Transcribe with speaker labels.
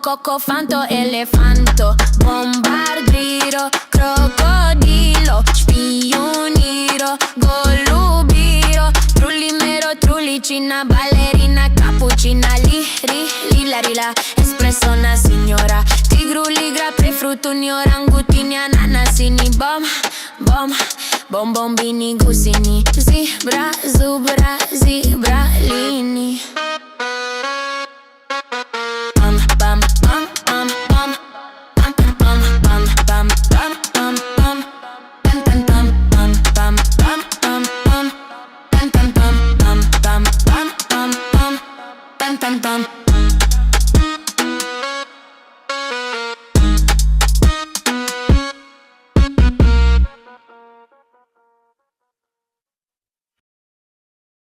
Speaker 1: cocofanto, elefanto, bombardiro, crocodilo, špioniro, golubiro, trulimero, trulicina, ballerina, cappuccina, lila, espresso una signora, tigru, ligra, prefrutuni, orangutini, ananasini, bombini, gusini, zebra, zubra, zebralini. Bum